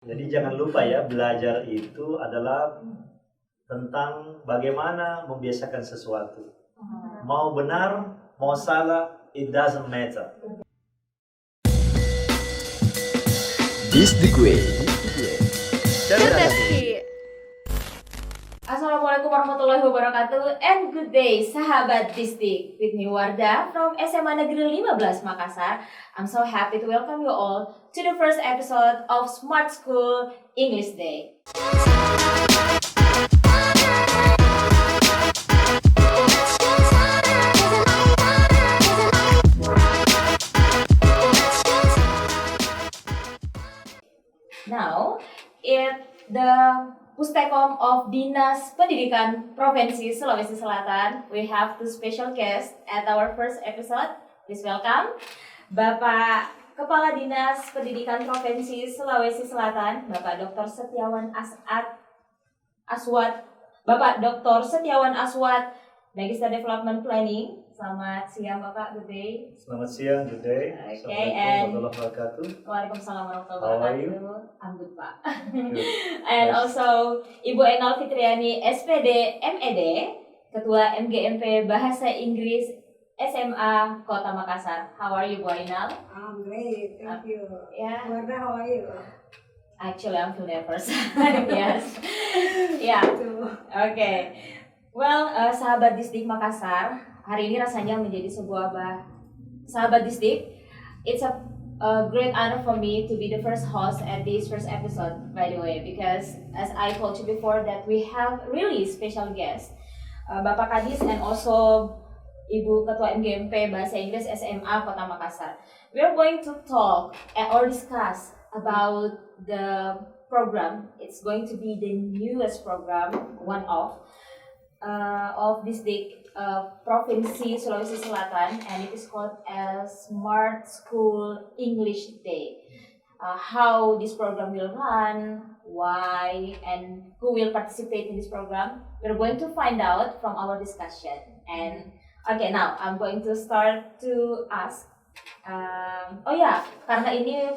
Jadi jangan lupa ya, belajar itu adalah tentang bagaimana membiasakan sesuatu. Mau benar, mau salah, it doesn't matter. This the way. Cerdaski. Assalamualaikum warahmatullahi wabarakatuh and good day sahabat Disdik. With me Wardah from SMA Negeri 15 Makassar. I'm so happy to welcome you all to the first episode of Smart School English Day. Now, the Pustekom of Dinas Pendidikan Provinsi Sulawesi Selatan, we have two special guests at our first episode. Please welcome Bapak Kepala Dinas Pendidikan Provinsi Sulawesi Selatan, Bapak Dr. Setiawan Aswad, Bapak Dr. Setiawan Aswad, Magister Development Planning. Selamat siang Bapak, good day. Selamat siang, good day. Okay, Assalamualaikum warahmatullahi wabarakatuh. Waalaikumsalam warahmatullahi How are you? wabarakatuh. I'm good, Pak. Good. And Nice. also Ibu Enol Fitriani, SPD, MED, Ketua MGMP Bahasa Inggris SMA Kota Makassar. How are you, Bu Enol? I'm great, thank you. Yeah, Wardah, how are you? actually I'm feel nervous. Yes. Yeah. Tuh. Okay. Well, sahabat Disdik Makassar, hari ini rasanya menjadi sebuah sahabat Disdik. It's a great honor for me to be the first host at this first episode, by the way, because as I told you before that we have really special guest, Bapak Kadis and also Ibu Ketua MGMP Bahasa Inggris SMA Kota Makassar. We are going to talk or discuss about the program. It's going to be the newest program, one of Disdik Provinsi Sulawesi Selatan, and it is called as Smart School English Day. How this program will run, why, and who will participate in this program, we're going to find out from our discussion. And okay, now I'm going to start to ask. Karena ini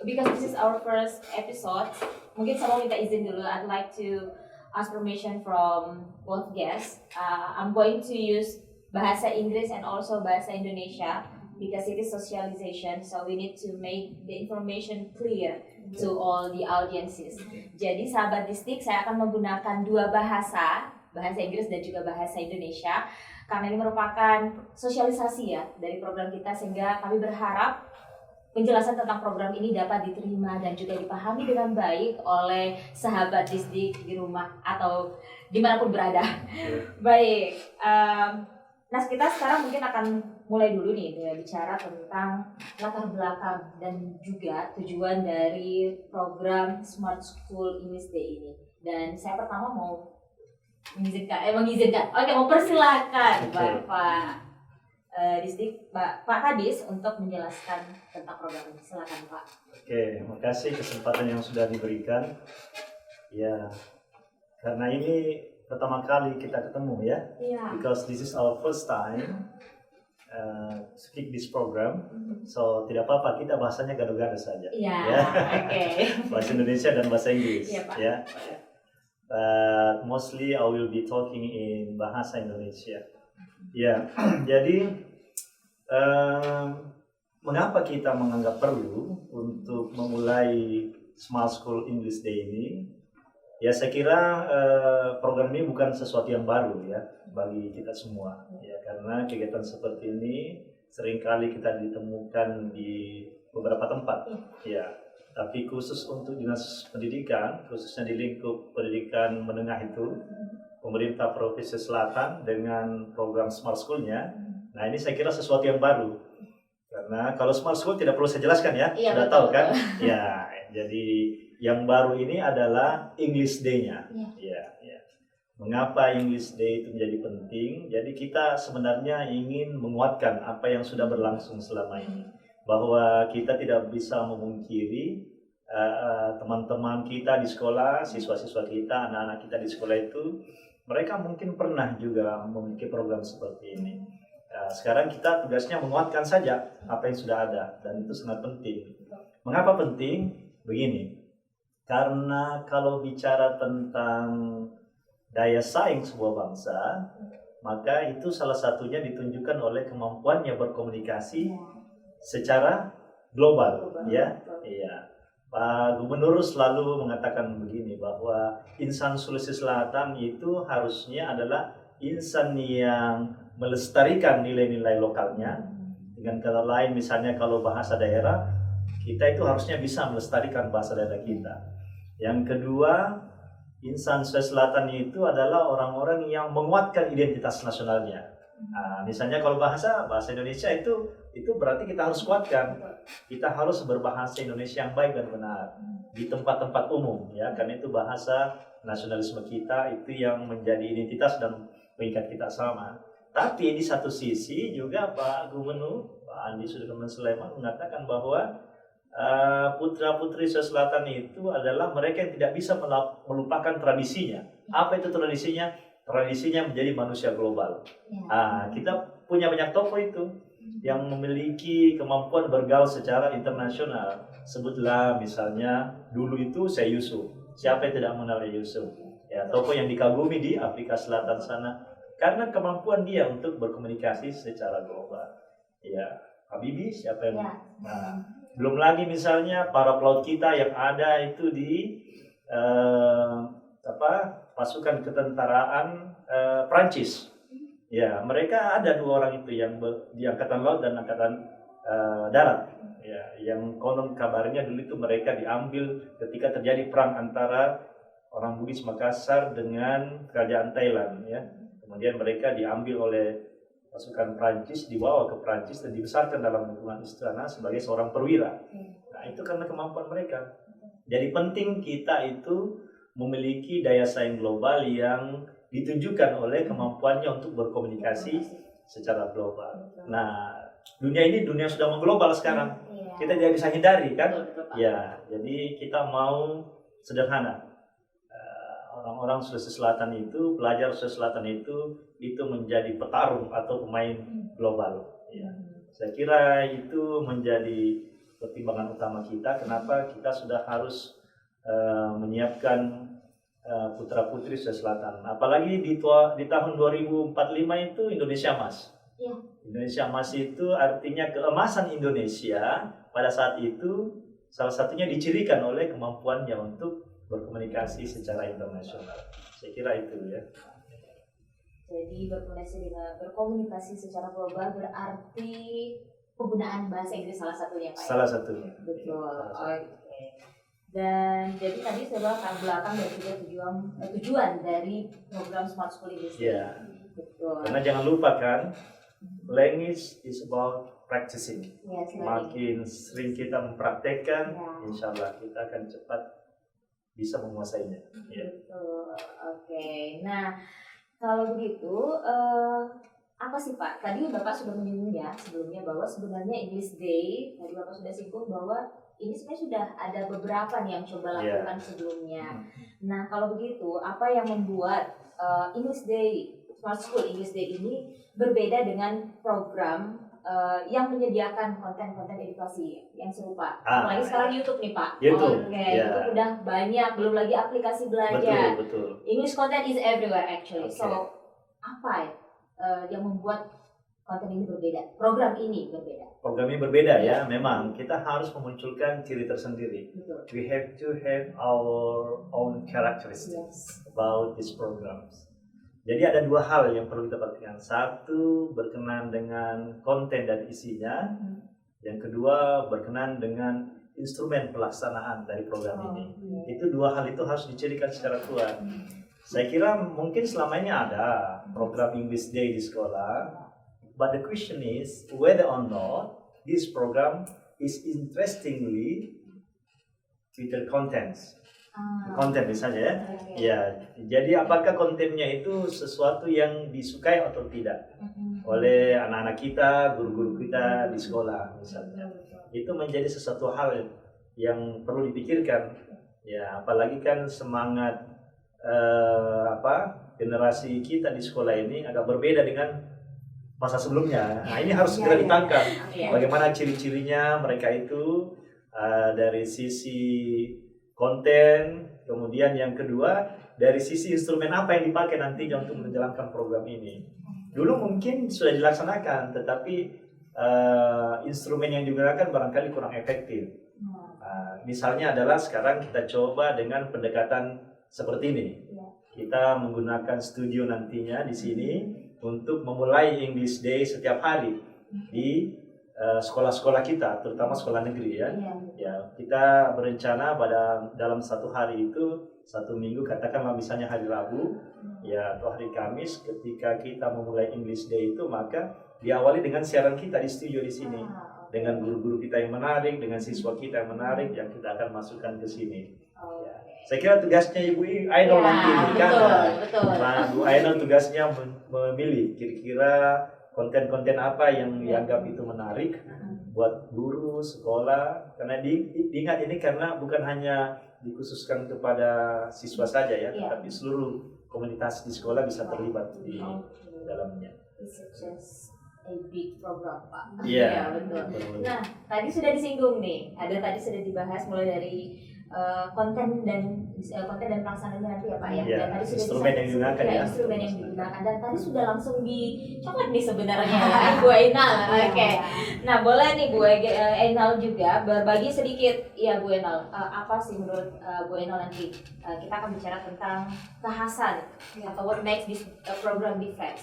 because this is our first episode, mungkin saya mau minta izin dulu. I'd like to ask permission from both guests. I'm going to use Bahasa Inggris and also Bahasa Indonesia because it is socialization, so we need to make the information clear to all the audiences. Jadi sahabat Disdik, saya akan menggunakan dua bahasa Inggris dan juga Bahasa Indonesia, karena ini merupakan sosialisasi ya dari program kita, sehingga kami berharap penjelasan tentang program ini dapat diterima dan juga dipahami dengan baik oleh sahabat Disdik di rumah atau dimanapun berada. Baik, nah kita sekarang mungkin akan mulai dulu nih bicara tentang latar belakang dan juga tujuan dari program Smart School English Day ini. Dan saya pertama mau mempersilahkan Bapak Disdik, Pak Kadis untuk menjelaskan tentang program ini. Silakan Pak. Oke, makasih kesempatan yang sudah diberikan. Ya, karena ini pertama kali kita ketemu ya. Iya. Because this is our first time speak this program. So tidak apa-apa, kita bahasanya gado-gado saja. Iya. Ya. Oke. Bahasa Indonesia dan bahasa Inggris. Iya, Pak. Ya. But mostly I will be talking in bahasa Indonesia. Ya, jadi mengapa kita menganggap perlu untuk memulai Smart School English Day ini? Ya, saya kira program ini bukan sesuatu yang baru ya bagi kita semua. Ya, karena kegiatan seperti ini seringkali kita ditemukan di beberapa tempat. Ya, tapi khusus untuk dinas pendidikan, khususnya di lingkup pendidikan menengah itu, pemerintah Provinsi Selatan dengan program Smart School-nya, nah ini saya kira sesuatu yang baru. Karena kalau Smart School tidak perlu saya jelaskan ya, Iya, sudah betul, tahu kan? betul. Ya, jadi yang baru ini adalah English Day-nya. Iya. Ya. Mengapa English Day itu menjadi penting? Jadi kita sebenarnya ingin menguatkan apa yang sudah berlangsung selama ini. Bahwa kita tidak bisa memungkiri teman-teman kita di sekolah, siswa-siswa kita, anak-anak kita di sekolah itu, mereka mungkin pernah juga memiliki program seperti ini. Sekarang kita tugasnya menguatkan saja apa yang sudah ada, dan itu sangat penting. Mengapa penting? Begini, Karena kalau bicara tentang daya saing sebuah bangsa, maka itu salah satunya ditunjukkan oleh kemampuannya berkomunikasi secara global, ya. Iya. Pak Gubernur selalu mengatakan begini bahwa insan Sulawesi Selatan itu harusnya adalah insan yang melestarikan nilai-nilai lokalnya. Dengan kata lain, misalnya kalau bahasa daerah, kita itu harusnya bisa melestarikan bahasa daerah kita. Yang kedua, insan Sulawesi Selatan itu adalah orang-orang yang menguatkan identitas nasionalnya. Nah, misalnya kalau bahasa Indonesia itu berarti kita harus kuatkan. Kita harus berbahasa Indonesia yang baik dan benar di tempat-tempat umum, ya, karena itu bahasa nasionalisme kita itu yang menjadi identitas dan mengikat kita sama. Tapi di satu sisi juga Pak Gubernur, Pak Andi Sudirman Sulaiman mengatakan bahwa putra-putri Sulawesi Selatan itu adalah mereka yang tidak bisa melupakan tradisinya. Apa itu tradisinya? Tradisinya menjadi manusia global. Kita punya banyak tokoh itu yang memiliki kemampuan bergaul secara internasional. Sebutlah misalnya dulu itu Syekh Yusuf. Siapa yang tidak mengenal Yusuf? Ya, tokoh yang dikagumi di Afrika Selatan sana karena kemampuan dia untuk berkomunikasi secara global. Ya, Habibie siapa yang belum lagi misalnya para pelaut kita yang ada itu di pasukan ketentaraan Prancis. Ya, mereka ada dua orang itu yang di angkatan laut dan angkatan darat. Ya, yang konon kabarnya dulu itu mereka diambil ketika terjadi perang antara orang Bugis Makassar dengan kerajaan Thailand. Ya, kemudian mereka diambil oleh pasukan Prancis, dibawa ke Prancis dan dibesarkan dalam lingkungan istana sebagai seorang perwira. Nah, itu karena kemampuan mereka. Jadi penting kita itu memiliki daya saing global yang ditunjukkan oleh kemampuannya untuk berkomunikasi secara global. Nah, dunia ini dunia sudah mengglobal sekarang. Kita tidak bisa hindari kan? Ya, jadi kita mau sederhana. Orang-orang Sulawesi Selatan itu, pelajar Sulawesi Selatan itu menjadi petarung atau pemain global. Ya. Saya kira itu menjadi pertimbangan utama kita. Kenapa kita sudah harus menyiapkan putra-putri Sulawesi Selatan. Apalagi di tahun 2045 itu Indonesia Emas. Ya. Indonesia Emas itu artinya keemasan Indonesia pada saat itu salah satunya dicirikan oleh kemampuannya untuk berkomunikasi secara internasional. Saya kira itu ya. Jadi berkomunikasi secara global berarti penggunaan bahasa Inggris salah satunya, Pak. Salah satunya. Betul. Oke. Dan jadi tadi saya latar belakang dan juga tujuan dari program Smart School English. Iya. Betul. Karena jangan lupa kan, language is about practicing. Yes, Makin sering kita mempraktekkan, ya, insya Allah kita akan cepat bisa menguasainya. Ya. Betul. Oke. Nah, kalau begitu, apa sih Pak? Tadi Bapak sudah menyinggung ya sebelumnya bahwa sebenarnya English Day, tadi Bapak sudah singgung bahwa ini sebenarnya sudah ada beberapa nih yang coba lakukan sebelumnya. Nah, kalau begitu, apa yang membuat English Day, Smart School English Day ini berbeda dengan program yang menyediakan konten-konten edukasi yang serupa? Apalagi sekarang YouTube nih Pak. YouTube. YouTube udah banyak, belum lagi aplikasi belajar. Betul. English content is everywhere actually. Okay. So, apa yang membuat konten ini berbeda? Program ini berbeda? Program ini berbeda ya, memang kita harus memunculkan ciri tersendiri. Betul. We have to have our own characteristics about these programs. Jadi ada dua hal yang perlu kita perhatikan. Satu, berkenan dengan konten dan isinya. Yang kedua, berkenan dengan instrumen pelaksanaan dari program ini. Itu dua hal itu harus dicirikan secara kuat. Saya kira mungkin selama ini ada program English Day di sekolah. But the question is whether or not this program is interestingly with the contents. Konten misalnya ya. Ya, jadi apakah kontennya itu sesuatu yang disukai atau tidak oleh anak-anak kita, guru-guru kita di sekolah misalnya. Itu menjadi sesuatu hal yang perlu dipikirkan. Ya, apalagi kan semangat generasi kita di sekolah ini agak berbeda dengan masa sebelumnya. Nah, ini harus segera ditangkap. Bagaimana ciri-cirinya mereka itu dari sisi konten, kemudian yang kedua dari sisi instrumen apa yang dipakai nantinya untuk menjalankan program ini. Dulu mungkin sudah dilaksanakan, tetapi instrumen yang digunakan barangkali kurang efektif. Misalnya adalah sekarang kita coba dengan pendekatan seperti ini. Kita menggunakan studio nantinya di sini untuk memulai English Day setiap hari di sekolah-sekolah kita, terutama sekolah negeri ya. Ya, kita berencana dalam satu hari itu, satu minggu, katakanlah misalnya hari Rabu ya atau hari Kamis, ketika kita memulai English Day itu, maka diawali dengan siaran kita di studio di sini dengan guru-guru kita yang menarik, dengan siswa kita yang menarik yang kita akan masukkan ke sini. Ya. Saya kira tugasnya Ibu Ainul nanti kan. Betul. Nah, Bu Ainul tugasnya memilih kira-kira konten-konten apa yang dianggap itu menarik buat guru, sekolah. Karena diingat ini karena bukan hanya dikhususkan kepada siswa saja ya, tetapi seluruh komunitas di sekolah bisa terlibat di dalamnya. It's just a big program, Pak. Iya, betul. Nah, tadi sudah disinggung nih, tadi sudah dibahas mulai dari konten dan pelaksanaannya nanti ya Pak ya. Ya, Dan tadi sudah instrumen yang digunakan ya. Instrumen yang digunakan, dan tadi sudah langsung dicoba nih sebenarnya Bu Ainal. Oke. Nah, boleh nih Bu Ainal juga berbagi sedikit ya Bu Ainal, apa sih menurut Bu Ainal nanti kita akan bicara tentang kekhasan atau what makes this program different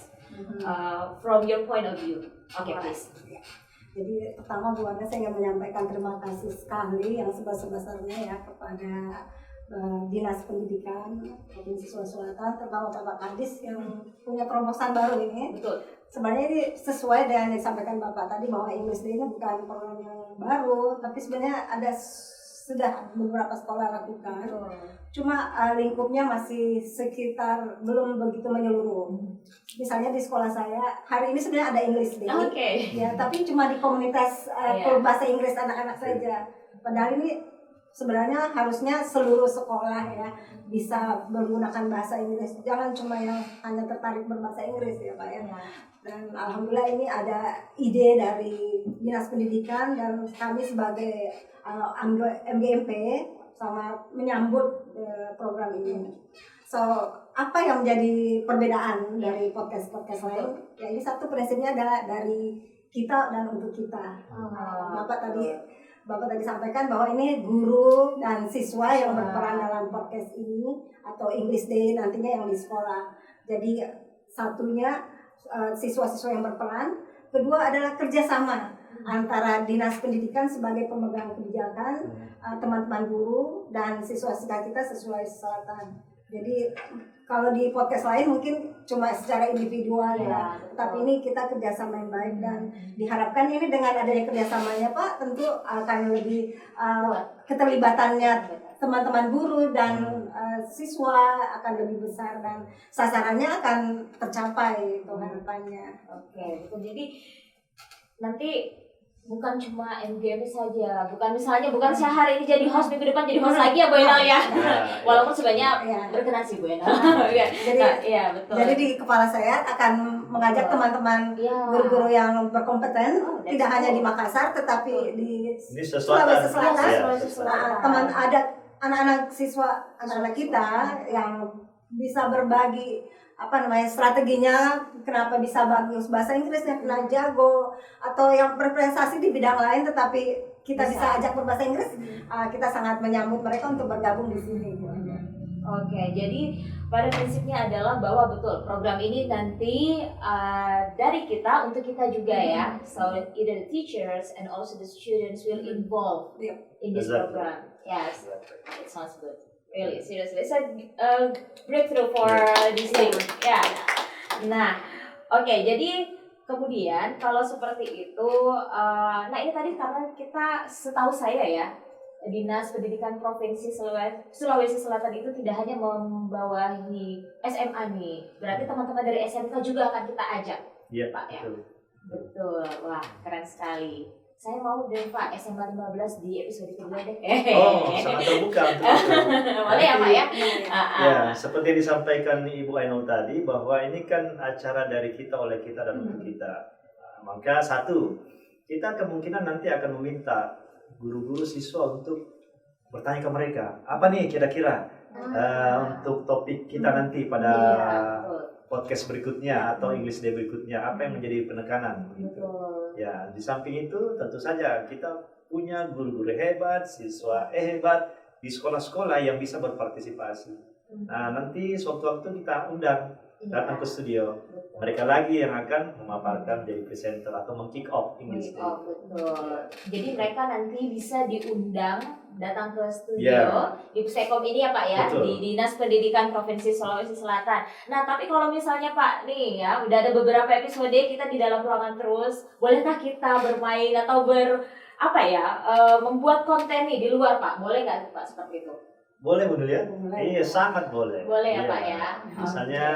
from your point of view. Oke, please. Jadi pertama Bu Ana, saya ingin menyampaikan terima kasih sekali yang sebesar-besarnya ya kepada Dinas Pendidikan Provinsi Sulawesi Selatan, terutama Bapak Kadis yang punya terobosan baru ini. Betul. Sebenarnya ini sesuai dengan yang disampaikan Bapak tadi bahwa English Day ini bukan program yang baru, tapi sebenarnya sudah beberapa sekolah lakukan. Cuma lingkupnya masih sekitar belum begitu menyeluruh. Misalnya di sekolah saya hari ini sebenarnya ada English Day, ya, tapi cuma di komunitas bahasa Inggris anak-anak saja. Padahal ini sebenarnya harusnya seluruh sekolah ya bisa menggunakan bahasa Inggris. Jangan cuma yang hanya tertarik berbahasa Inggris ya Pak ya. Dan alhamdulillah ini ada ide dari Dinas Pendidikan dan kami sebagai MGMP sangat menyambut program ini. So, apa yang menjadi perbedaan dari podcast-podcast lain? Ya, ini satu prinsipnya adalah dari kita dan untuk kita. Bapak tadi sampaikan bahwa ini guru dan siswa yang berperan dalam podcast ini atau English Day nantinya yang di sekolah. Jadi satunya siswa-siswa yang berperan, kedua adalah kerjasama antara Dinas Pendidikan sebagai pemegang kebijakan, teman-teman guru dan siswa-siswa kita sesuai selatan. Jadi kalau di podcast lain mungkin cuma secara individual ya, tapi ini kita kerjasama yang baik dan diharapkan ini dengan adanya kerjasamanya Pak tentu akan lebih keterlibatannya teman-teman guru dan siswa akan lebih besar dan sasarannya akan tercapai itu harapannya. Oke, betul. Jadi nanti bukan cuma MGM saja, bukan saya hari ini jadi host, minggu depan jadi host lagi ya Bu Ainal ya. Walaupun sebenarnya berkenan sih Bu Ainal. Betul. Jadi di kepala saya akan mengajak teman-teman guru-guru yang berkompeten, tidak hanya di Makassar tetapi di Sulawesi Selatan. Teman ada anak-anak siswa, anak-anak kita yang bisa berbagi strateginya, kenapa bisa bagus bahasa Inggrisnya, kena jago, atau yang berprestasi di bidang lain tetapi kita bisa ajak berbahasa Inggris, kita sangat menyambut mereka untuk bergabung di sini. Oke, jadi pada prinsipnya adalah bahwa betul program ini nanti dari kita untuk kita juga ya. So either the teachers and also the students will involve in this program. Yes, it sounds good. Really, seriously, it's a breakthrough for this thing. Ya. Nah, oke, jadi kemudian kalau seperti itu, nah ini tadi karena kita setahu saya ya, Dinas Pendidikan Provinsi Sulawesi Selatan itu tidak hanya membawahi SMA nih, berarti teman-teman dari SMK juga akan kita ajak, Pak ya. Betul, wah keren sekali. Saya mau deh Pak SMA 15 di episode kedua deh. Sangat terbuka untuk itu. Boleh ya Pak ya? Ya, seperti disampaikan Ibu Ainul tadi bahwa ini kan acara dari kita, oleh kita dan untuk kita. Maka satu, kita kemungkinan nanti akan meminta guru-guru siswa untuk bertanya ke mereka, apa nih kira-kira untuk topik kita nanti pada betul. podcast berikutnya atau English Day berikutnya, apa yang menjadi penekanan gitu. Betul. Ya, di samping itu tentu saja kita punya guru-guru hebat, siswa hebat di sekolah-sekolah yang bisa berpartisipasi. Nah, nanti sewaktu-waktu kita undang datang ke studio. Mereka lagi yang akan memaparkan jadi presenter atau meng-kick off English Day. Betul. Jadi mereka nanti bisa diundang datang ke studio Ya. di Pusekom ini ya Pak ya, Betul. di Dinas Pendidikan Provinsi Sulawesi Selatan. Nah, tapi kalau misalnya Pak nih ya, udah ada beberapa episode kita di dalam ruangan terus, bolehkah kita bermain atau membuat konten nih di luar Pak? Boleh nggak Pak seperti itu? Boleh Bu Dul ya? Boleh. Iya, sangat boleh. Boleh ya Iya. Pak ya. Misalnya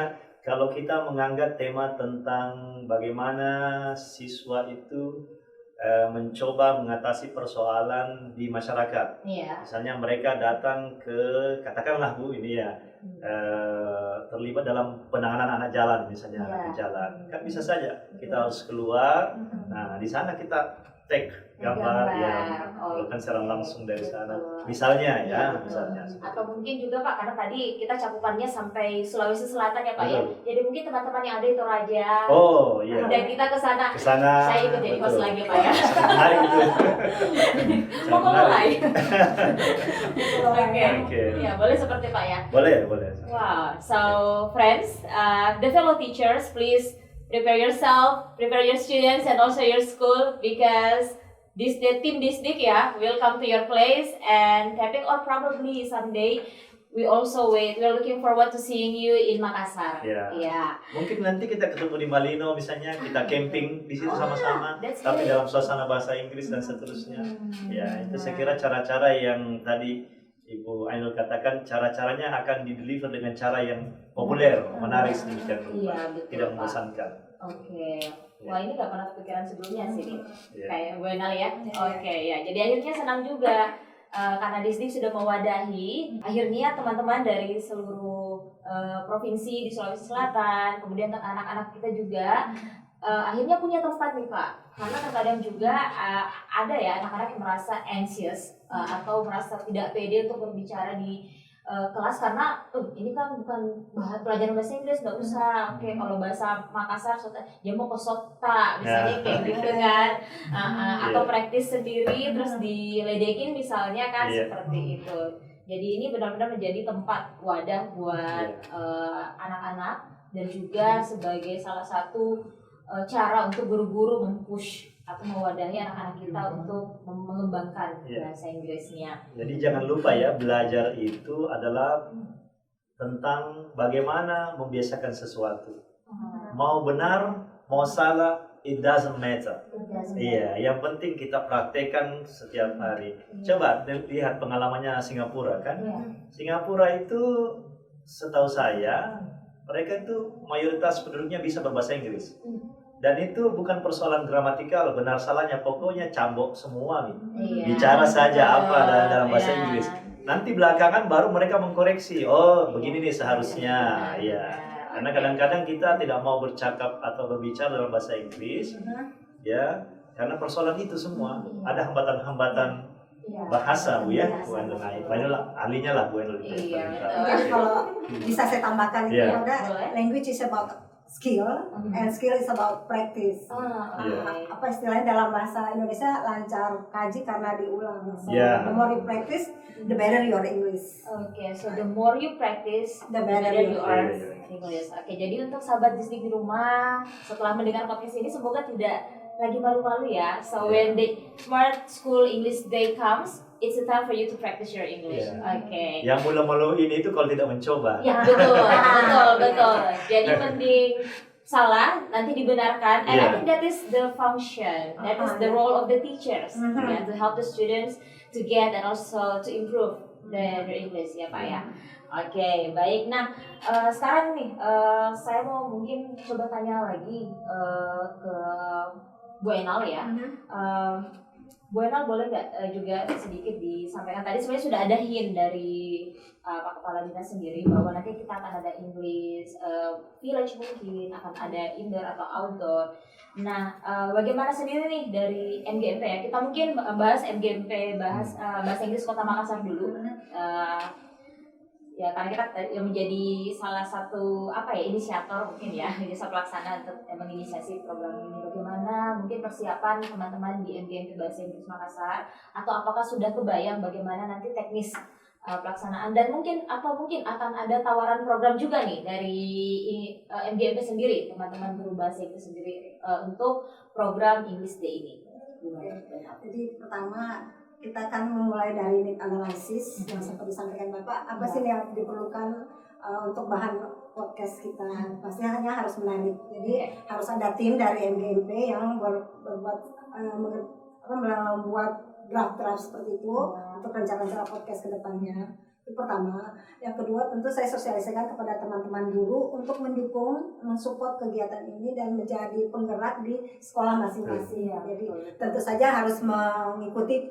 kalau kita mengangkat tema tentang bagaimana siswa itu mencoba mengatasi persoalan di masyarakat. Iya. Misalnya mereka datang ke, katakanlah Bu ini ya, terlibat dalam penanganan anak jalan misalnya, Iya. anak jalan. Kan bisa saja kita harus keluar. Nah, di sana kita take gambar yang melakukan secara langsung dari sana. Misalnya ya, misalnya. Atau mungkin juga Pak, karena tadi kita cakupannya sampai Sulawesi Selatan ya Pak ya. Betul. Jadi mungkin teman-teman yang ada di Toraja. Oh iya. Dan kita ke sana. Ke sana. Saya ikut jadi host betul. lagi Pak ya. Sangat menarik itu. Mau mulai. Oke. Oke. Ya, boleh seperti Pak ya. Boleh, boleh. Wow. So, friends, the fellow teachers, please prepare yourself, prepare your students and also your school, because the team Disdik ya will come to your place and tapping, or probably someday we're looking forward to seeing you in Makassar. Ya. Yeah. Mungkin nanti kita ketemu di Malino misalnya, kita camping di situ sama-sama, that's tapi great. dalam suasana bahasa Inggris dan seterusnya. Ya, itu saya kira cara-cara yang tadi Ibu Ainul katakan, cara-caranya akan di-deliver dengan cara yang populer, menarik sedemikian rupa, Iya, betul, tidak Pak. membosankan. Oke. Wah, ini gak pernah kepikiran sebelumnya sih. Ya. Kayak Bu Enal ya. Oke, ya. Jadi akhirnya senang juga karena Disdik sudah mewadahi akhirnya teman-teman dari seluruh provinsi di Sulawesi Selatan, kemudian anak-anak kita juga akhirnya punya tempat nih Pak. Karena terkadang juga ada ya anak-anak yang merasa anxious atau merasa tidak pede untuk berbicara di kelas karena ini kan bukan pelajaran bahasa Inggris, nggak usah. Oke, kalau bahasa Makassar dia mau ke Sota misalnya kayak gitu kan. Atau praktis sendiri terus diledekin misalnya kan, seperti itu. Jadi ini benar-benar menjadi tempat wadah buat anak-anak dan juga sebagai salah satu cara untuk guru-guru mempush atau mewadahi anak-anak kita untuk mengembangkan bahasa Inggrisnya. Jadi jangan lupa ya, belajar itu adalah tentang bagaimana membiasakan sesuatu. Mau benar, mau salah, it doesn't matter. Iya, yang penting kita praktekkan setiap hari. Coba lihat pengalamannya Singapura kan. Singapura itu setahu saya, mereka itu mayoritas penduduknya bisa berbahasa Inggris. Dan itu bukan persoalan gramatikal, benar salahnya, pokoknya cambok semua nih. Bicara saja apa dalam bahasa Inggris. Nanti belakangan baru mereka mengkoreksi, oh begini nih seharusnya. Ya. Karena kadang-kadang kita tidak mau bercakap atau berbicara dalam bahasa Inggris, ya, karena persoalan itu semua. Ada hambatan-hambatan bahasa Bu ya, Bu Ainul. Bu Ainul ahlinya lah Bu Ainul. Mungkin kalau bisa saya tambahkan itu ada language is about skill and skill is about practice. Apa istilahnya dalam bahasa Indonesia, lancar kaji karena diulang. So the more you practice, the better your English. Okay, so the more you practice, the better you are English. Oke, jadi untuk sahabat Disdik di rumah, setelah mendengar podcast ini semoga tidak lagi malu-malu ya. So when the Smart School English Day comes, it's the time for you to practice your English. Oke. Yang malu-maluin itu kalau tidak mencoba. Ya betul. Jadi mending salah nanti dibenarkan. And I think that is the function, that is the role of the teachers, to help the students to get and also to improve their English ya Pak ya. Oke, baik. Nah, sekarang nih saya mau mungkin coba tanya lagi ke Bu Enal ya. Bu Enal boleh nggak juga sedikit disampaikan, tadi sebenarnya sudah ada hint dari Pak Kepala Dinas sendiri bahwa nanti kita akan ada English village, mungkin akan ada indoor atau outdoor. Nah, bagaimana sendiri nih dari MGMP ya? Kita mungkin bahas MGMP, bahasa Inggris Kota Makassar dulu. Ya, karena kita yang menjadi salah satu inisiator mungkin ya, jasa pelaksana untuk menginisiasi program ini. Bagaimana mungkin persiapan teman-teman di MGMP Bahasa Inggris Makassar, atau apakah sudah kebayang bagaimana nanti teknis pelaksanaan, dan mungkin akan ada tawaran program juga nih dari MGMP sendiri, teman-teman guru bahasa Inggris sendiri untuk program English Day ini. Jadi pertama kita akan memulai dari need analysis yang seperti disampaikan Bapak, apa sih yang diperlukan untuk bahan podcast kita. Pasti hanya harus menarik. Jadi harus ada tim dari MGMP yang membuat draft seperti itu untuk rencana-rencana podcast ke depannya. Itu pertama. Yang kedua, tentu saya sosialisasikan kepada teman-teman guru untuk mendukung, mensupport kegiatan ini dan menjadi penggerak di sekolah masing-masing. Jadi tentu saja harus mengikuti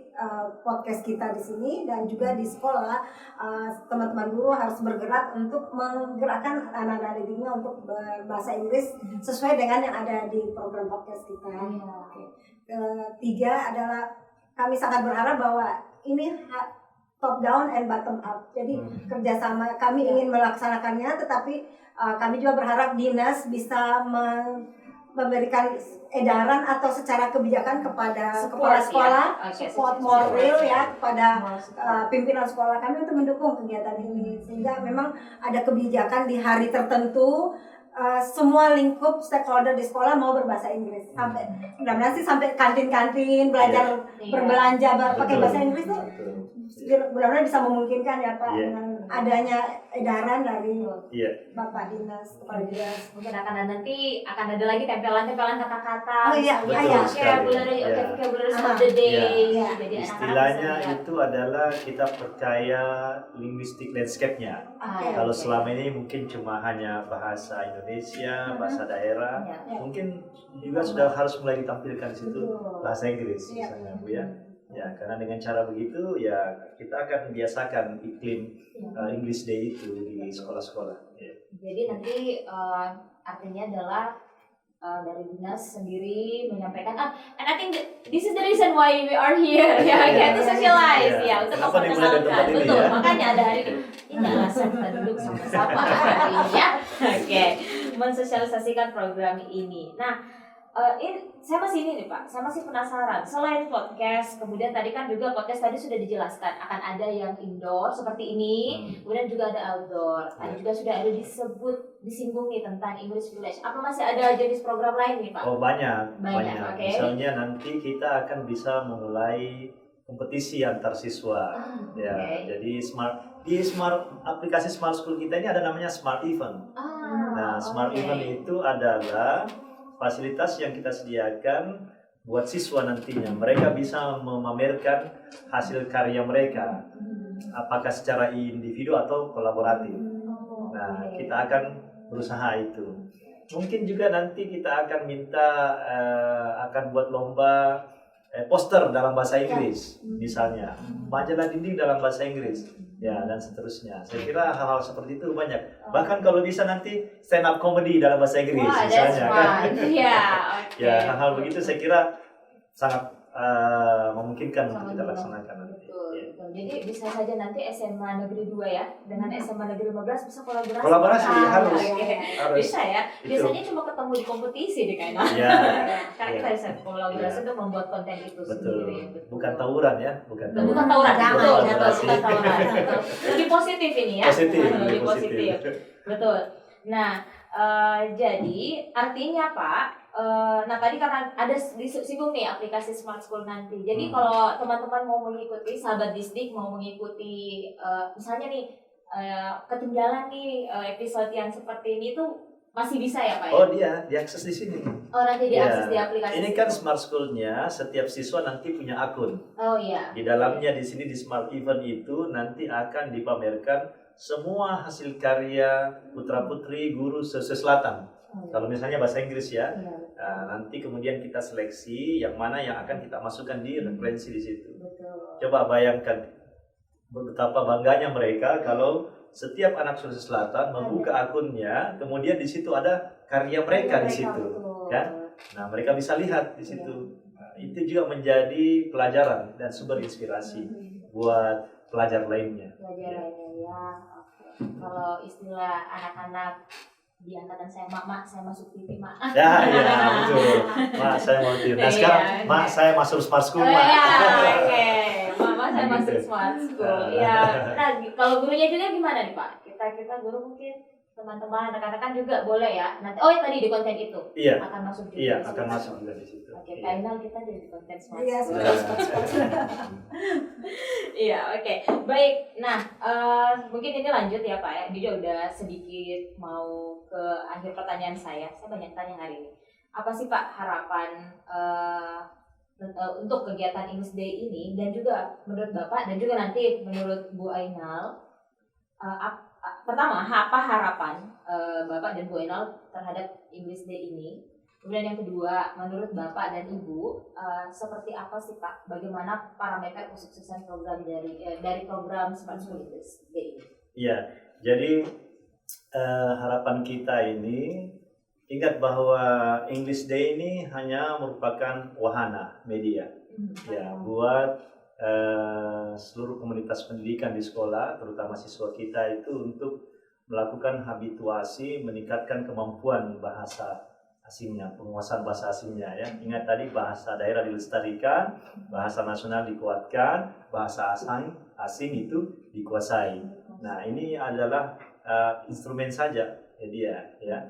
podcast kita di sini, dan juga di sekolah teman-teman guru harus bergerak untuk menggerakkan anak-anak didiknya untuk berbahasa Inggris sesuai dengan yang ada di program podcast kita. Ketiga adalah kami sangat berharap bahwa ini top down and bottom up. Jadi kerjasama kami ingin melaksanakannya, tetapi kami juga berharap dinas bisa memberikan edaran atau secara kebijakan kepada kepala sekolah, support moral ya kepada pimpinan sekolah kami untuk mendukung kegiatan ini, sehingga memang ada kebijakan di hari tertentu. Semua lingkup stakeholder di sekolah mau berbahasa Inggris, sampai mudah-mudahan sih sampai kantin-kantin belajar berbelanja pakai bahasa Inggris tuh mudah-mudahan bisa memungkinkan ya Pak, dengan adanya edaran dari Bapak Dinas, Kepala Dinas. Mungkin nanti akan ada lagi tempelan-tempelan kata-kata. Vocabulary of the day. Jadi istilahnya itu adalah kita percaya linguistic landscape-nya. Kalau selama ini mungkin cuma hanya bahasa Indonesia, bahasa daerah, mungkin juga sudah harus mulai ditampilkan di situ bahasa Inggris misalnya Bu ya. Ya, karena dengan cara begitu ya kita akan biasakan iklim English Day itu di sekolah-sekolah. Jadi nanti artinya adalah dari dinas sendiri menyampaikan and I think this is the reason why we are here to socialize untuk memperkenalkan. Betul, makanya ada hari ini alasan kita duduk sama-sama hari ini ya. Mensosialisasikan program ini. Nah, saya masih ini nih Pak, saya masih penasaran. Selain podcast, kemudian tadi kan juga podcast tadi sudah dijelaskan akan ada yang indoor seperti ini, kemudian juga ada outdoor. Tadi juga sudah ada disinggung nih tentang English Village. Apa masih ada jenis program lain nih Pak? Oh banyak. Okay. Misalnya nanti kita akan bisa memulai kompetisi antar siswa. Jadi aplikasi Smart School kita ini ada namanya Smart Event. Smart Event itu adalah fasilitas yang kita sediakan buat siswa nantinya. Mereka bisa memamerkan hasil karya mereka, apakah secara individu atau kolaboratif. Kita akan berusaha itu. Mungkin juga nanti kita akan minta akan buat lomba poster dalam bahasa Inggris, misalnya majalah dinding dalam bahasa Inggris, dan seterusnya. Saya kira hal-hal seperti itu banyak. Bahkan kalau bisa nanti stand up comedy dalam bahasa Inggris, misalnya kan. Hal-hal begitu saya kira sangat memungkinkan untuk kita laksanakan nanti. Jadi bisa saja nanti SMA Negeri 2 ya dengan SMA Negeri 15 bisa kolaborasi. Harus. Bisa ya. Biasanya cuma ketemu di kompetisi deh kayaknya. Karena kita bisa kolaborasi untuk membuat konten itu sendiri. Bukan tawuran ya, bukan tawuran. Bukan tawuran. Lebih positif ini ya. Lebih positif. Betul. Nah, jadi artinya Pak, tadi karena ada disinggung nih aplikasi Smart School nanti. Jadi kalau teman-teman mau mengikuti, sahabat Disdik mau mengikuti, misalnya nih ketinggalan nih episode yang seperti ini tuh masih bisa ya Pak? Diakses di sini. Nanti diakses di aplikasi. Ini kan Smart School-nya, setiap siswa nanti punya akun. Di dalamnya di sini di Smart Event itu nanti akan dipamerkan semua hasil karya putra-putri guru Sulawesi Selatan. Kalau misalnya bahasa Inggris ya, Iya, nanti kemudian kita seleksi yang mana yang akan kita masukkan di referensi di situ. betul. Coba bayangkan betapa bangganya mereka kalau setiap anak Sulawesi Selatan membuka akunnya, kemudian di situ ada karya mereka di situ, betul. kan? Nah, mereka bisa lihat di situ. Nah, itu juga menjadi pelajaran dan sumber inspirasi buat pelajar lainnya. Pelajarannya ya. Oke. Kalau istilah anak-anak di angkatan saya, mak saya masuk TV mak. Ya, betul. Mak, saya mau tidur. Nah, sekarang, Iya, mak, saya masuk Smart School, Mak. Ya, oke. Mama saya Gitu. masuk smart school. Ya. Nah, kalau gurunya juga gimana nih Pak? Kita guru mungkin teman-teman rekan-rekan juga boleh ya. Nanti tadi di konten itu Iya, akan masuk juga. iya, di situ. akan masuk juga di situ. Oke, Iya. final kita jadi di konten smart Iya, school. sudah. Iya, oke. Baik. Nah, mungkin ini lanjut ya Pak ya. Dia udah sedikit mau ke akhir pertanyaan saya. Saya banyak tanya hari ini. Apa sih Pak harapan untuk kegiatan English Day ini, dan juga menurut Bapak dan juga nanti menurut Bu Ainal, pertama apa harapan Bapak dan Bu Ainal terhadap English Day ini? Kemudian yang kedua, menurut Bapak dan Ibu, seperti apa sih Pak? Bagaimana parameter kesuksesan program dari program Smart School English Day ini? Iya, jadi harapan kita ini, ingat bahwa English Day ini hanya merupakan wahana media ya buat seluruh komunitas pendidikan di sekolah, terutama siswa kita itu untuk melakukan habituasi, meningkatkan kemampuan bahasa asingnya, penguasaan bahasa asingnya ya. Ingat tadi bahasa daerah dilestarikan, bahasa nasional dikuatkan, bahasa asing itu dikuasai. Nah, ini adalah instrumen saja ya dia ya.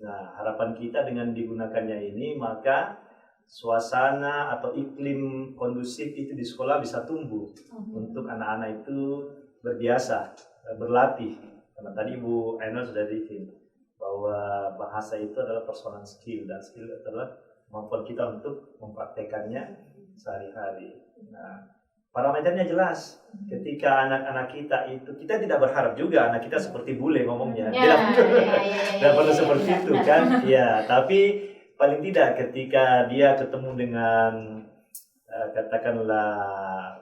Nah, harapan kita dengan digunakannya ini, maka suasana atau iklim kondusif itu di sekolah bisa tumbuh untuk anak-anak itu berbiasa, berlatih. Karena tadi Bu Ainul sudah bikin bahwa bahasa itu adalah persoalan skill, dan skill adalah kemampuan kita untuk mempraktekannya sehari-hari. Nah, parameternya jelas. Ketika anak-anak kita itu, kita tidak berharap juga anak kita seperti bule ngomongnya. Tidak perlu seperti itu kan. Ya, tapi paling tidak ketika dia ketemu dengan katakanlah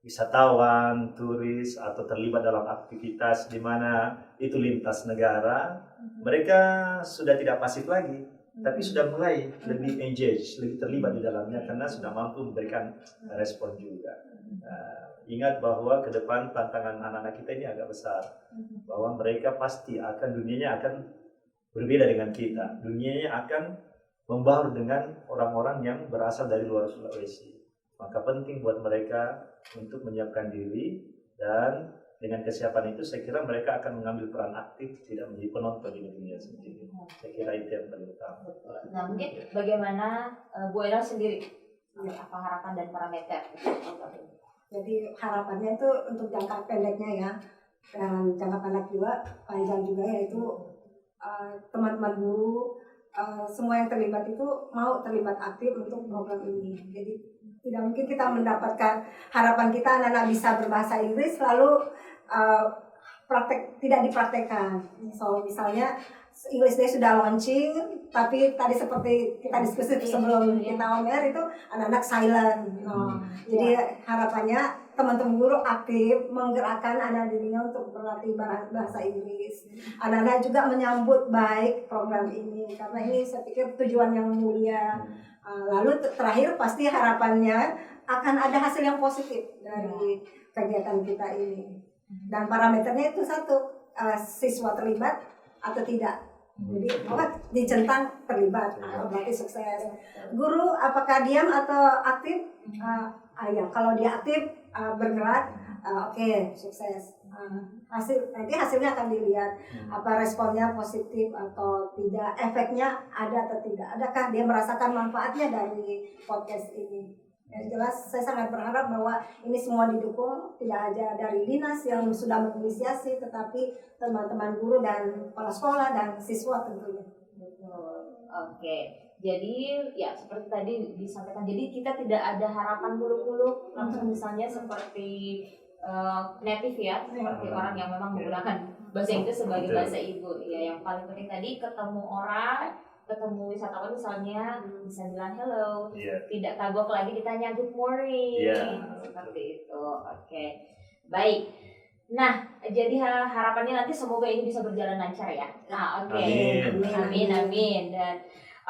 wisatawan, turis, atau terlibat dalam aktivitas di mana itu lintas negara, mereka sudah tidak pasif lagi, tapi sudah mulai lebih engage, lebih terlibat di dalamnya karena sudah mampu memberikan respon juga. Ingat bahwa ke depan tantangan anak-anak kita ini agak besar, bahwa mereka pasti dunianya akan berbeda dengan kita, dunianya akan membaur dengan orang-orang yang berasal dari luar Sulawesi. Maka penting buat mereka untuk menyiapkan diri, dan dengan kesiapan itu saya kira mereka akan mengambil peran aktif, tidak menjadi penonton di dunia sendiri. Saya kira itu yang paling utama. Nah, mungkin bagaimana Bu Ainul sendiri, apa harapan dan parameter? Jadi harapannya itu untuk jangka pendeknya ya, dan jangka pendek juga, panjang juga, yaitu teman-teman guru, semua yang terlibat itu mau terlibat aktif untuk program ini. Jadi tidak mungkin kita mendapatkan harapan kita anak-anak bisa berbahasa Inggris lalu tidak dipraktekkan. So misalnya English Day sudah launching, tapi tadi seperti kita diskusi sebelum kita on air itu anak-anak silent. Jadi harapannya teman-teman guru aktif menggerakkan anak dirinya untuk berlatih bahasa Inggris. Anak-anak juga menyambut baik program ini karena ini saya pikir tujuan yang mulia. Lalu terakhir pasti harapannya akan ada hasil yang positif dari kegiatan kita ini. Dan parameternya itu satu, siswa terlibat atau tidak. Jadi dicentang terlibat, berarti sukses. Guru apakah diam atau aktif? Ya, kalau dia aktif bergerak, oke, sukses. Nanti hasilnya akan dilihat apa responnya positif atau tidak, efeknya ada atau tidak, adakah dia merasakan manfaatnya dari podcast ini. Yang jelas saya sangat berharap bahwa ini semua didukung, tidak hanya dari dinas yang sudah menginisiasi, tetapi teman-teman guru dan kepala sekolah dan siswa tentunya. Oke. Jadi ya seperti tadi disampaikan, jadi kita tidak ada harapan muluk-muluk langsung, misalnya seperti native ya, seperti orang yang memang menggunakan bahasa Inggris sebagai bahasa ibu. Ya, yang paling penting tadi ketemu orang, ketemu wisatawan misalnya bisa bilang hello, tidak kagok lagi ditanya good morning, seperti itu. Oke, baik. Nah, jadi harapannya nanti semoga ini bisa berjalan lancar ya. Nah, oke. Amin. Dan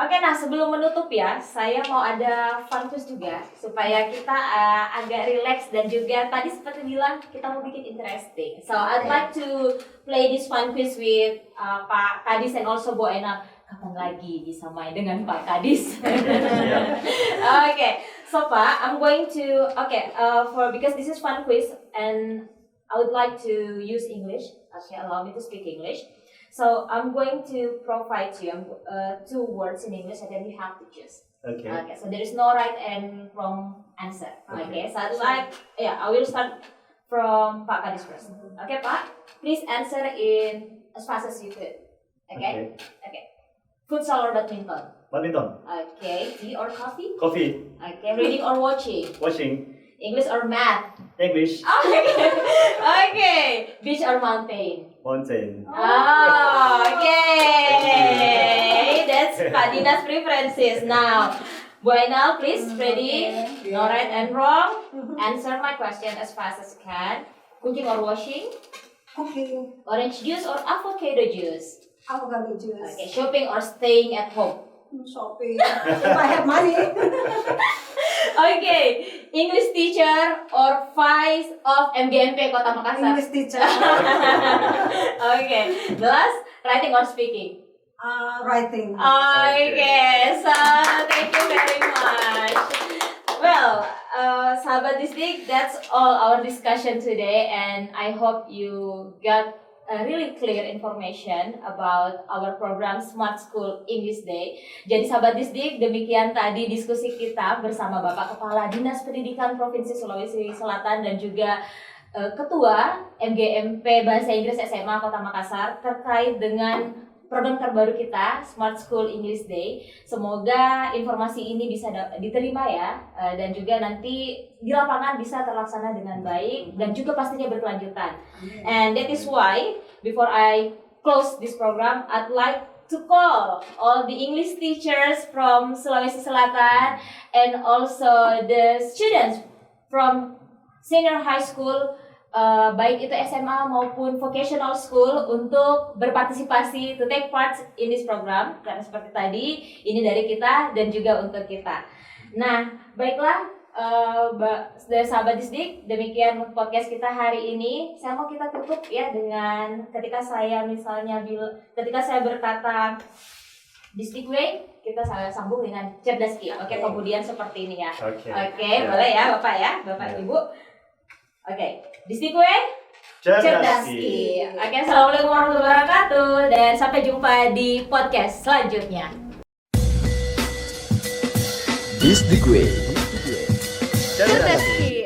nah sebelum menutup ya, saya mau ada fun quiz juga supaya kita agak relax dan juga tadi seperti bilang kita mau bikin interesting. So I'd like to play this fun quiz with Pak Kadis and also Bu Ena. Kapan lagi bisa main dengan Pak Kadis? So Pak, I'm going to because this is fun quiz and I would like to use English. Okay, allow me to speak English. So I'm going to provide you 2 words in English and then you have to choose. Okay. So there is no right and wrong answer. Okay. So I will start from Pak Kadis first. Okay, Pak. Please answer in as fast as you could. Okay. Futsal or badminton? Badminton. Okay. Tea or coffee? Coffee. Okay. Reading or watching? Watching. English or math? English. Okay. Beach or mountain? Mountain. Okay. That's Pak Dina's preferences. Now, Bu Ainal, please, ready? No right and wrong. Answer my question as fast as you can. Cooking or washing? Cooking. Orange juice or avocado juice? Avocado juice. Okay. Shopping or staying at home? Shopping. If I have money. Okay. English teacher or vice of MGMP Kota Makassar? English teacher. Okay. The last, writing or speaking? Writing. Okay, so thank you very much. Well, Sahabat Disdik, that's all our discussion today, and I hope you got a really clear information about our program Smart School English Day. Jadi Sahabat Disdik, demikian tadi diskusi kita bersama Bapak Kepala Dinas Pendidikan Provinsi Sulawesi Selatan dan juga Ketua MGMP Bahasa Inggris SMA Kota Makassar terkait dengan program terbaru kita Smart School English Day. Semoga informasi ini bisa diterima ya, dan juga nanti di lapangan bisa terlaksana dengan baik dan juga pastinya berkelanjutan. And that is why before I close this program, I'd like to call all the English teachers from Sulawesi Selatan and also the students from senior high school, baik itu SMA maupun vocational school, untuk berpartisipasi to take part in this program, karena seperti tadi ini dari kita dan juga untuk kita. Nah, baiklah dari Sahabat Disdik, demikian podcast kita hari ini. Saya mau kita tutup ya dengan ketika saya berkata Disdik Way, kita sambung dengan cerdas ki. Oke, kemudian seperti ini ya. Oke, boleh ya Bapak ya, Bapak Ibu. Oke, Disdik Way, cerdas ki. Oke, assalamualaikum warahmatullahi wabarakatuh dan sampai jumpa di podcast selanjutnya. Disdik Way. Cerdas ki.